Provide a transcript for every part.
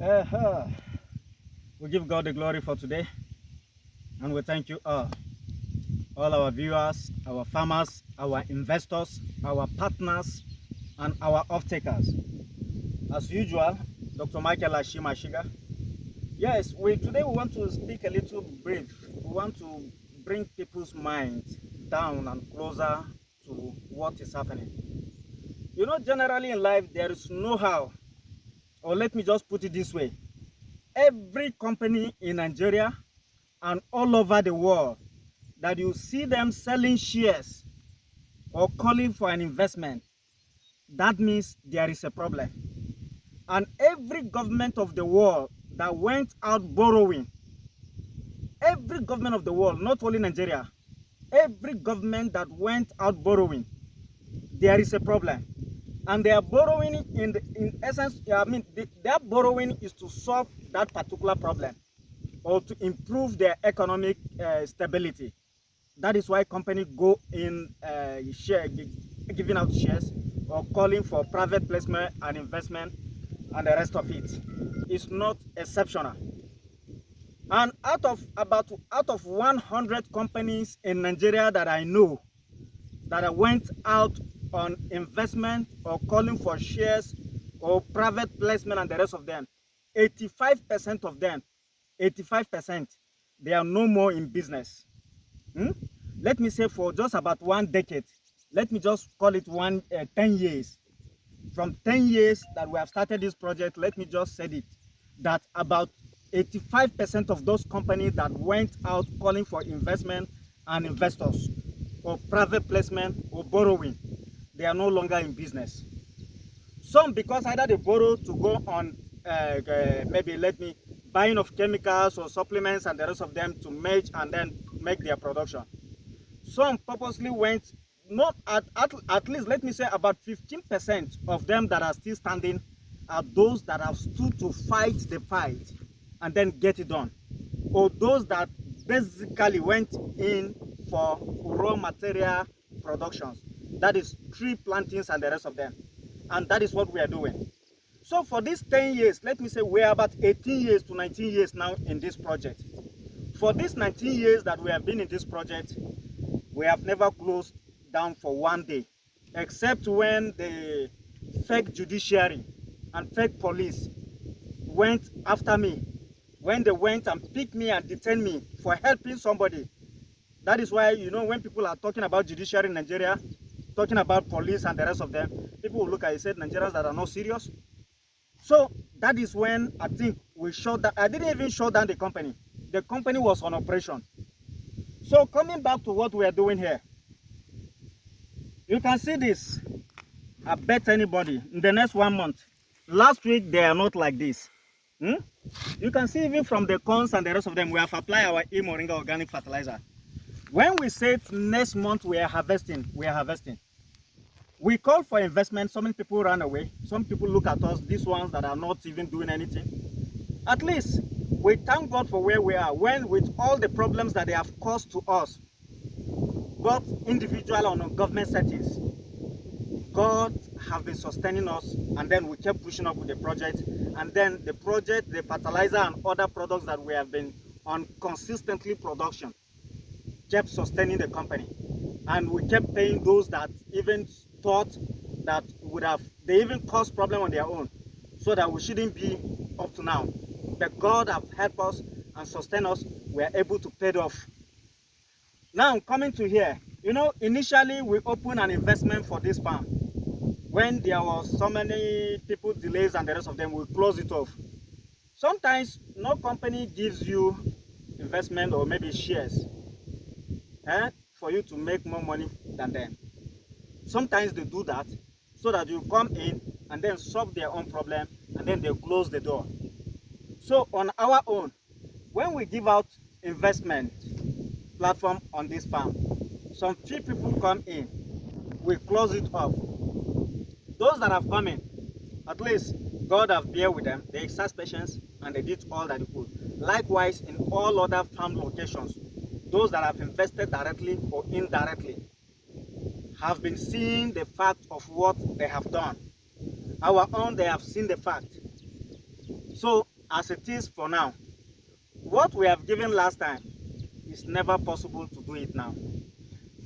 Uh-huh. We give God the glory for today, and we thank you all our viewers, our farmers, our investors, our partners, and our off-takers. As usual, Dr. Michael Ashimashiga. Yes, today we want to speak a little brief. We want to bring people's minds down and closer to what is happening. You know, generally in life, there is no how, or let me just put it this way. Every company in Nigeria and all over the world that you see them selling shares or calling for an investment, that means there is a problem. And every government of the world that went out borrowing, every government of the world, not only Nigeria, every government that went out borrowing, there is a problem. And they are borrowing in essence, their borrowing is to solve that particular problem or to improve their economic stability. That is why companies go in giving out shares or calling for private placement and investment and the rest of it. It's not exceptional. And out of 100 companies in Nigeria that I know that went out on investment or calling for shares or private placement and the rest of them, 85% of them, 85%, they are no more in business. Let me say for just about 1 decade, let me just call it 10 years. From 10 years that we have started this project, let me just say it, that about 85% of those companies that went out calling for investment and investors or private placement or borrowing, they are no longer in business. Some because either they borrow to go on buying of chemicals or supplements and the rest of them to merge and then make their production. Some purposely went, not at least let me say about 15% of them that are still standing are those that have stood to fight the fight and then get it done, or those that basically went in for raw material productions, that is tree plantings and the rest of them. And that is what we are doing. So for these 10 years, let me say we are about 18 years to 19 years now in this project. For these 19 years that we have been in this project, we have never closed down for one day, except when the fake judiciary and fake police went after me, when they went and picked me and detained me for helping somebody. That is why, you know, when people are talking about judiciary in Nigeria, talking about police and the rest of them, people will look at it and say Nigerians that are not serious. So that is when I think we shut down. I didn't even shut down the company. The company was on operation. So coming back to what we are doing here, you can see this. I bet anybody in the next 1 month. Last week they are not like this. You can see even from the corns and the rest of them, we have applied our Moringa organic fertilizer. When we say next month we are harvesting, we are harvesting. We call for investment. So many people run away. Some people look at us, these ones that are not even doing anything. At least we thank God for where we are, when with all the problems that they have caused to us, both individual and on government settings, God have been sustaining us, and then we kept pushing up with the project, and then the project, the fertilizer and other products that we have been on consistently production kept sustaining the company, and we kept paying those that even thought that they even caused problem on their own, so that we shouldn't be up to now. But God have helped us and sustained us. We are able to pay it off. Now coming to here, you know, initially we opened an investment for this farm. When there was so many people delays and the rest of them, we close it off. Sometimes no company gives you investment or maybe shares for you to make more money than them. Sometimes they do that so that you come in and then solve their own problem and then they close the door. So on our own, when we give out investment platform on this farm, some few people come in, we close it off. Those that have come in, at least God have bear with them, they exercise patience and they did all that they could. Likewise, in all other farm locations, those that have invested directly or indirectly have been seeing the fact of what they have done. Our own, they have seen the fact. So as it is for now, what we have given last time is never possible to do it now.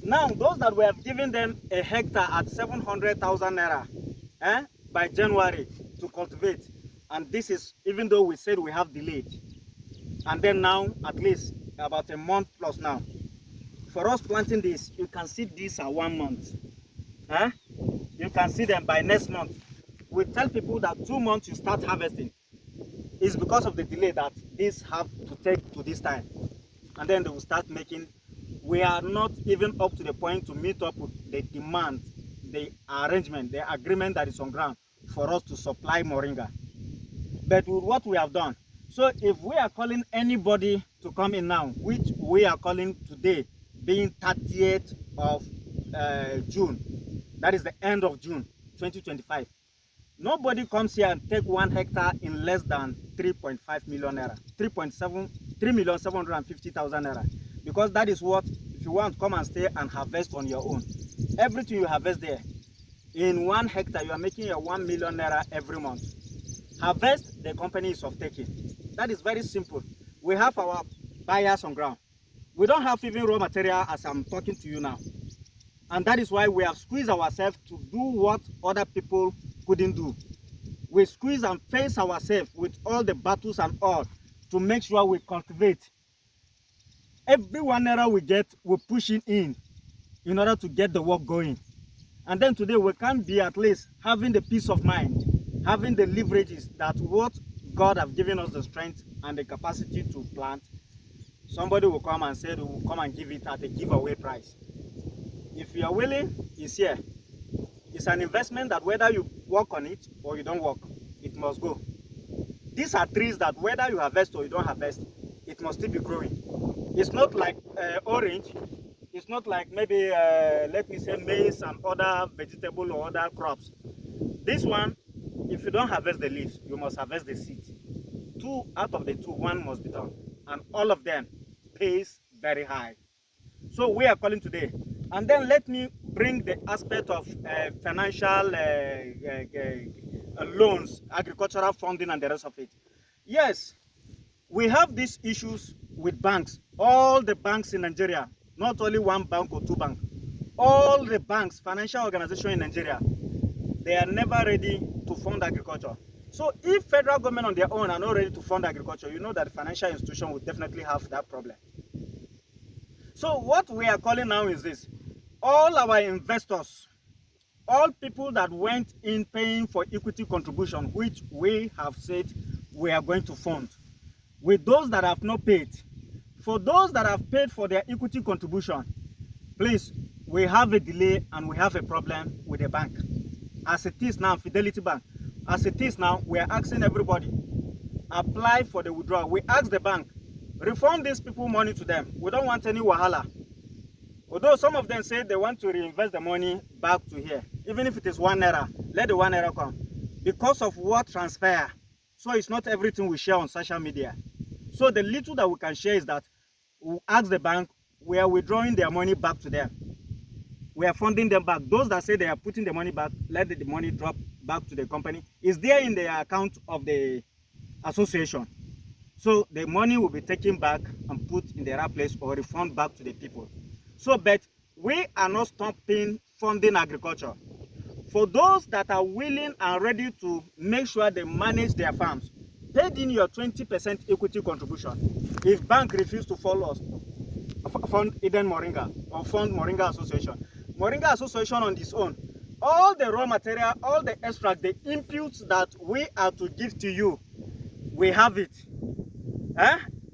Now, those that we have given them a hectare at 700,000 naira by January to cultivate, and this is even though we said we have delayed, and then now at least about a month plus now. For us planting this, you can see these are 1 month. You can see them by next month. We tell people that 2 months you start harvesting. It's because of the delay that these have to take to this time. And then they will start making. We are not even up to the point to meet up with the demand, the arrangement, the agreement that is on ground for us to supply Moringa. But with what we have done, so if we are calling anybody to come in now, which we are calling today, being 30th of June, that is the end of June 2025, nobody comes here and take 1 hectare in less than 3.5 million naira, 3,750,000 naira, because that is what, if you want to come and stay and harvest on your own, everything you harvest there, in 1 hectare, you are making your 1 million naira every month. Harvest, the company is off taking. That is very simple. We have our buyers on ground. We don't have even raw material as I'm talking to you now. And that is why we have squeezed ourselves to do what other people couldn't do. We squeeze and face ourselves with all the battles and all to make sure we cultivate. Every 1 naira we get, we push it in order to get the work going. And then today we can be at least having the peace of mind, having the leverages that what God have given us the strength and the capacity to plant. Somebody will come and say, will come and give it at a giveaway price. If you are willing, it's here. It's an investment that whether you work on it or you don't work, it must go. These are trees that whether you harvest or you don't harvest, it must still be growing. It's not like orange. It's not like maybe, let me say, maize and other vegetable or other crops. This one, if you don't harvest the leaves, you must harvest the seeds. 2 out of the 2, 1 must be done. And all of them pays very high. So we are calling today. And then let me bring the aspect of financial loans, agricultural funding and the rest of it. Yes, we have these issues with banks. All the banks in Nigeria, not only 1 bank or 2 banks, all the banks, financial organizations in Nigeria, they are never ready to fund agriculture. So if federal government on their own are not ready to fund agriculture, you know that the financial institution will definitely have that problem. So what we are calling now is this. All our investors, all people that went in paying for equity contribution, which we have said we are going to fund, with those that have not paid, for those that have paid for their equity contribution, please, we have a delay and we have a problem with the bank. As it is now, Fidelity Bank, as it is now, we are asking everybody, apply for the withdrawal. We ask the bank, refund these people money to them. We don't want any wahala. Although some of them say they want to reinvest the money back to here, even if it is 1 naira, let the 1 naira come. Because of what transpire, so it's not everything we share on social media. So the little that we can share is that we ask the bank, we are withdrawing their money back to them. We are funding them back. Those that say they are putting the money back, let the money drop back to the company. It's there in the account of the association. So the money will be taken back and put in the right place or refund back to the people. So, but we are not stopping funding agriculture. For those that are willing and ready to make sure they manage their farms, paid in your 20% equity contribution. If bank refuse to follow us, fund Eden Moringa or fund Moringa Association. Moringa Association on its own, all the raw material, all the extract, the inputs that we are to give to you, we have it.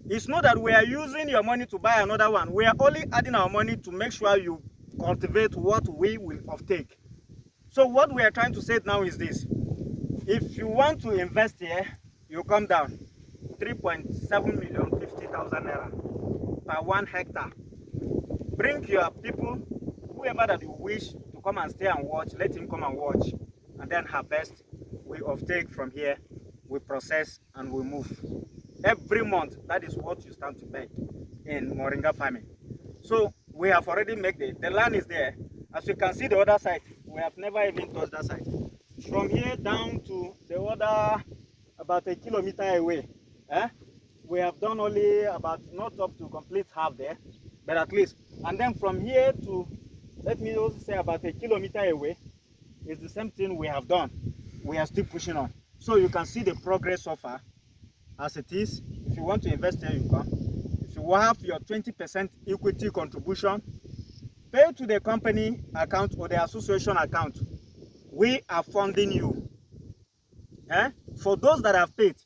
It's not that we are using your money to buy another one. We are only adding our money to make sure you cultivate what we will offtake. So what we are trying to say now is this. If you want to invest here, you come down 3.750,000 naira per 1 hectare. Bring your people, whoever that you wish to come and stay and watch, let him come and watch, and then harvest. We offtake from here, we process, and we move. Every month, that is what you stand to make in Moringa farming. So we have already made the land is there. As you can see the other side, we have never even touched that side. From here down to the other about a kilometer away. We have done only about, not up to complete half there, but at least. And then from here to, let me also say, about a kilometer away is the same thing we have done. We are still pushing on. So you can see the progress so far as it is. If you want to invest here, you can. If you have your 20% equity contribution, pay to the company account or the association account. We are funding you. For those that have paid,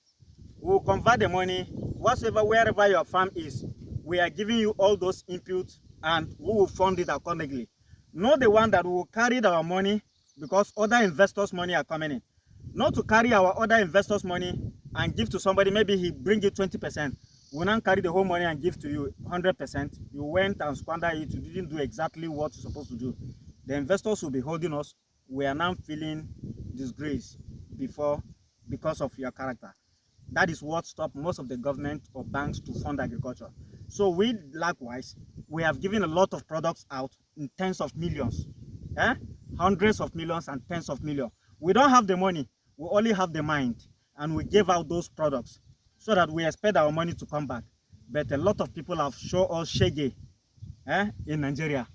we will convert the money whatsoever, wherever your farm is. We are giving you all those inputs and we will fund it accordingly. Not the one that will carry our money because other investors' money are coming in. Not to carry our other investors' money and give to somebody, maybe he bring you 20%. We now carry the whole money and give to you 100%. You went and squandered it, you didn't do exactly what you're supposed to do. The investors will be holding us. We are now feeling disgrace because of your character. That is what stopped most of the government or banks to fund agriculture. So we, likewise, we have given a lot of products out in tens of millions, hundreds of millions and tens of millions. We don't have the money, we only have the mind, and we gave out those products so that we expect our money to come back. But a lot of people have shown us shege in Nigeria.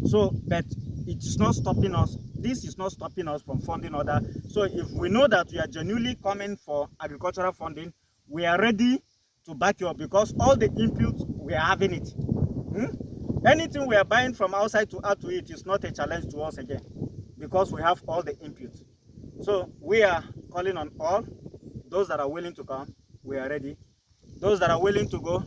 So, but it is not stopping us. This is not stopping us from funding other. So if we know that you are genuinely coming for agricultural funding, we are ready to back you up because all the inputs, we are having it. Anything we are buying from outside to add to it is not a challenge to us again because we have all the inputs. So we are calling on all those that are willing to come. We are ready. Those that are willing to go,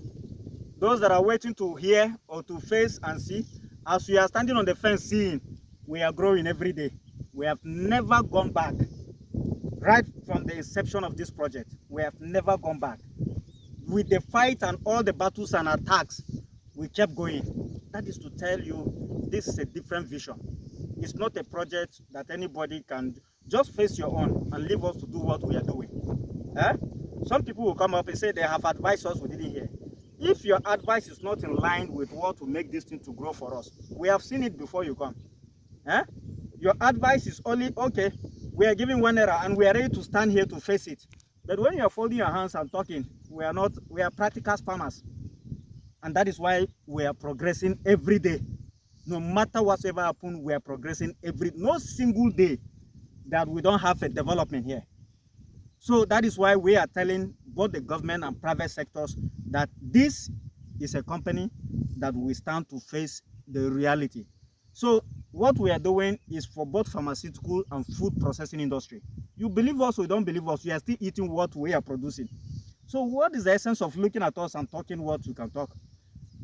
those that are waiting to hear or to face and see, as we are standing on the fence seeing, we are growing every day. We have never gone back. Right from the inception of this project, we have never gone back. With the fight and all the battles and attacks, we kept going. That is to tell you, this is a different vision. It's not a project that anybody can just face your own and leave us to do what we are doing. Some people will come up and say they have advised us, we didn't hear. If your advice is not in line with what will make this thing to grow for us, we have seen it before you come. Your advice is only, okay, we are giving 1 naira and we are ready to stand here to face it. But when you are folding your hands and talking, we are practical farmers. And that is why we are progressing every day. No matter whatsoever happens, we are progressing no single day that we don't have a development here. So that is why we are telling both the government and private sectors that this is a company that we stand to face the reality. So what we are doing is for both pharmaceutical and food processing industry. You believe us or you don't believe us, you are still eating what we are producing. So what is the essence of looking at us and talking what you can talk?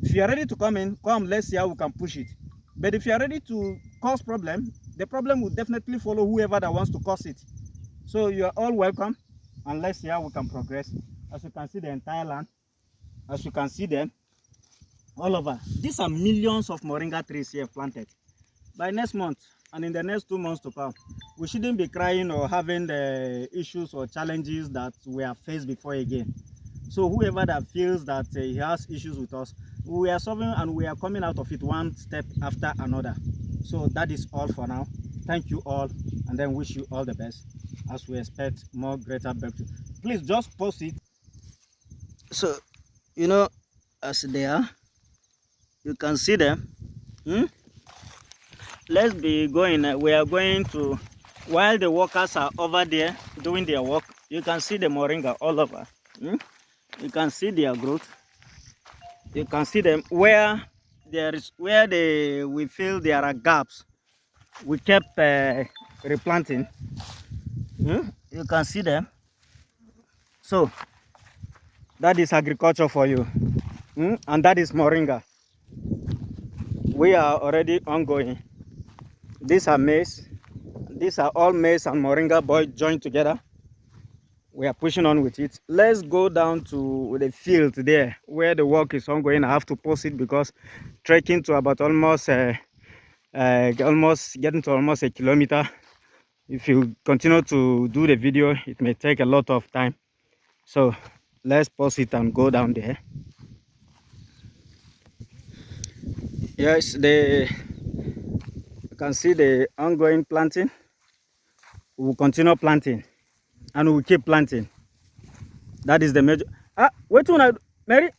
If you are ready to come in, come, let's see how we can push it. But if you are ready to cause problem, the problem will definitely follow whoever that wants to cause it. So you are all welcome, and let's see how we can progress. As you can see the entire land, as you can see them, all over. These are millions of Moringa trees here planted. By next month, and in the next 2 months to come, we shouldn't be crying or having the issues or challenges that we have faced before again. So whoever that feels that he has issues with us, we are solving and we are coming out of it one step after another. So that is all for now. Thank you all, and then wish you all the best as we expect more greater breakthrough. Please just post it. So, you know, as they are, you can see them. Let's be going. We are going to, while the workers are over there doing their work, you can see the Moringa all over. You can see their growth. You can see them where we feel there are gaps. We kept replanting. You can see them. So that is agriculture for you, and that is Moringa. We are already ongoing. These are maize. These are all maize and Moringa boy joined together. We are pushing on with it. Let's go down to the field there where the work is ongoing. I have to post it because trekking to about almost getting to almost a kilometer. If you continue to do the video, it may take a lot of time. So let's pause it and go down there. Yes, you can see the ongoing planting. We will continue planting and we will keep planting. That is the major. Wait till Mary.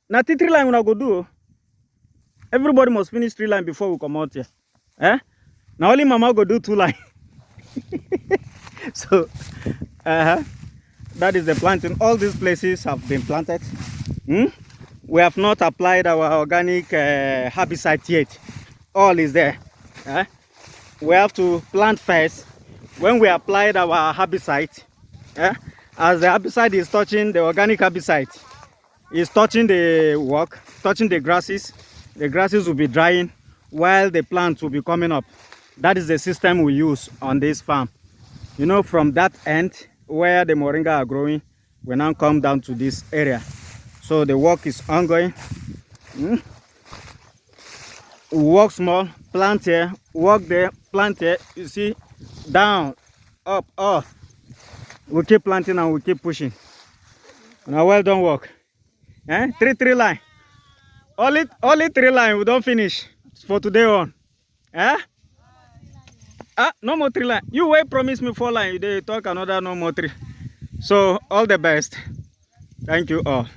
Now 3 line we go do. Everybody must finish 3 line before we come out here. Now only Mama go do 2 line. So that is the planting. All these places have been planted. We have not applied our organic herbicide yet. All is there. We have to plant first. When we applied our herbicide, as the herbicide is touching, the organic herbicide is touching the work, touching the grasses will be drying while the plants will be coming up. That is the system we use on this farm. You know, from that end where the moringa are growing, we now come down to this area. So the work is ongoing. Work small, plant here, work there, plant here. You see, down, up, up. We keep planting and we keep pushing. Now, well done work. 3 line. Only 3 line. We don't finish for today on. No more 3 line. You wait, promise me 4 line. They talk another no more 3. So all the best. Thank you all.